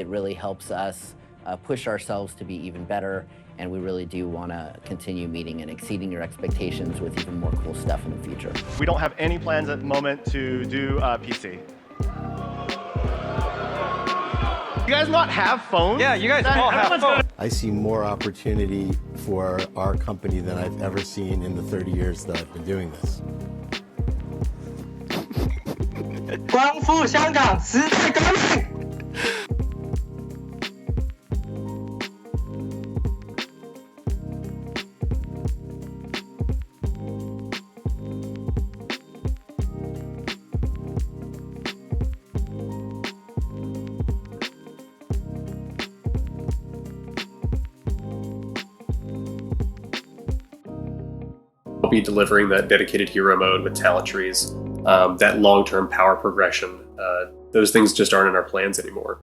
it really helps us push ourselves to be even better. And we really do want to continue meeting and exceeding your expectations with even more cool stuff in the future. We don't have any plans at the moment to do PC. You guys not have phones? Yeah, you guys all have phones. I see more opportunity for our company than I've ever seen in the 30 years that I've been doing this. 光复香港时代革命。We'll be delivering that dedicated hero mode with talent trees, that long-term power progression. Those things just aren't in our plans anymore.